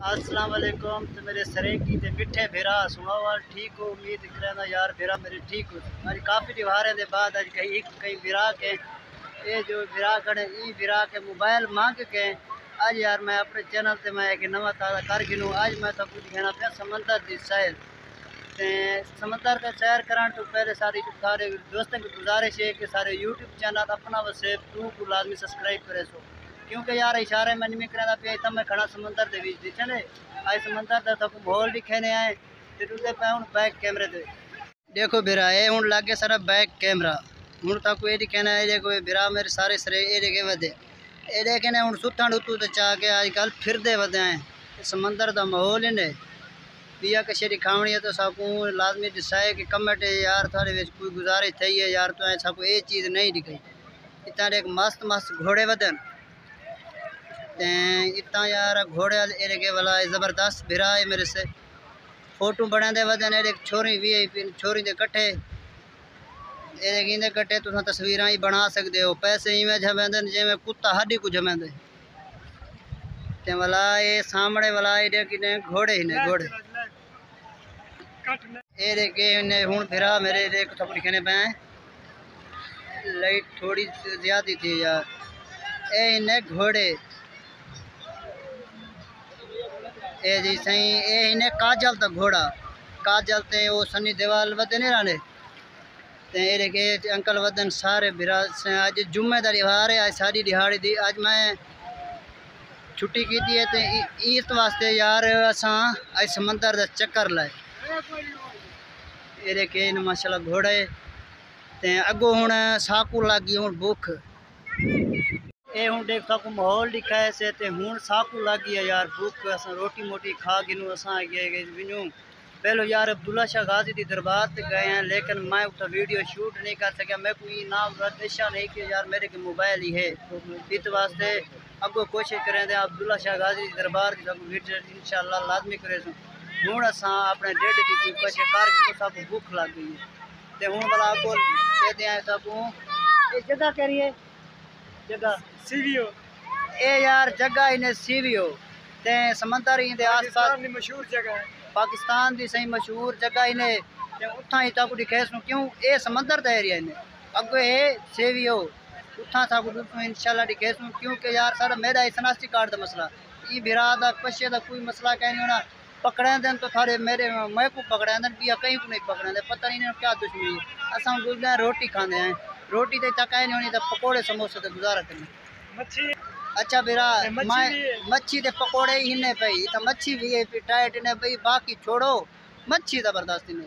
अस्सलाम वालेकुम। तो मेरे सरेकी ते मिठे फिरा सुनो वाल ठीक हो, उम्मीद करना यार फिरा मेरे ठीक हो। अज काफ़ी त्योहार के बाद अज कई फिरा के ये जो फिरा खड़े ई फिरा के मोबाइल मांग के अज यार मैं अपने चैनल से मैं एक नवा ताज़ा कर गिनूँ। अज मैं तो कुछ कहना पे समंदर की सैर ते समंदर का सैर कराने तो पहले सारे दोस्तों की गुजारिश है कि सारे यूट्यूब चैनल अपना वसे टू को लाजमी सब्सक्राइब करे सो, क्योंकि यार इशारे मन में करा पे तब मैं खड़ा समंदर के बीच दिखने आज समंदर का तक माहौल दिखने आए ते तुझे पे हूँ बैक कैमरे ते देखो बिरा ये हूँ लागे सारा बैक कैमरा हूँ तक ये दिखना है। देखो बिरा मेरे सारे सरे ये देखे वधे ये देखने हूँ सुथन उतू तो चाह के अजकल फिरदे वधे हैं समंदर का माहौल इन्हें पिया कशे दिखावनी है तो साकू लाजमी दिसाए कि कमेंट यार थारे विच कोई गुजारिश थी है यार तो साकू ये चीज़ नहीं दिखाई। इतना एक मस्त मस्त घोड़े वधन इतना यार घोड़े एरे के वाला ज़बरदस्त भिरा है मेरे से फोटो बना दे वजन एक छोरी VIP छोरी दे कट्ठे एरे गिंदे कट्ठे तुम तस्वीर ही बना सकते हो। पैसे इवें जमेंदे जिमें कुत्ता हड्डी को जमेंदे ते वाला ये सामने वाला ये किने घोड़े ही ने घोड़े एरे के ने हुन भिरा मेरे एक तो लिखने पे लाइट थोड़ी ज्यादा थी यार ए ने घोड़े ए जी सही ए इन्हें काजल तक घोड़ा काजल ते वो सनी देवाल वदे नहीं रहने ते एरे के अंकल वदन सारे बिराज से आज जुम्मेदारी हार है। आज सारी दिहाड़ी दी आज मैं छुट्टी की थी ते इस वास्ते यार असा आज समंदर का चक्कर लाए एरे के माशाल्लाह घोड़े ते अगो हुण साकू लगी हुण भुख ये हूँ देख सकूँ माहौल दिखा है ते हूँ साकू लगी है यार भूख अस रोटी मोटी खा गिनू असा विनू पहलो यार अब्दुल्ला शाह गाजी की दरबार से गए हैं लेकिन मैं उतना वीडियो शूट नहीं कर सका। मैं कोई नाम रद्दिशा नहीं कि यार मेरे के मोबाइल ही है इस वास्ते अगो कोशिश करें दे अब्दुल्ला शाह गाजी की दरबार की सब वीडियो इंशाल्लाह लाजमी करे हूँ असा अपने डेढ़ की कोशिश कर सब भूख लग गई है तो हूँ वाला अगो कहते हैं सकूँ ये जगह करिए जगह सीवियो ए यार जगह इन्हें सीवियो ते समंदर ही दे आसपास मशहूर जगह है पाकिस्तान की सही मशहूर जगह इन्हें ते उठा ही तक दिखे सुन क्यों ए समंदर का एरिया इन्हें अगो ये सीवियो उठा था इंशाल्लाह दिखे सुन क्योंकि यार सर मेरा शनाख्ती कार्ड का मसला ये बिरा दा पशे का कोई मसला कहीं नहीं होना पकड़े दिन तो थारे मेरे मैं को पकड़े दिन भी कहीं को नहीं पकड़े पता नहीं क्या दुश्मनी असा गुजर रोटी खाते हैं रोटी तो तक नहीं होनी तो पकौड़े समोसे तो गुजारा करना मच्छी अच्छा बिरा मच्छी के पकौड़े ही ने भाई तो मच्छी भी टाइट ने भाई बाकी छोड़ो मच्छी जबरदस्ती ने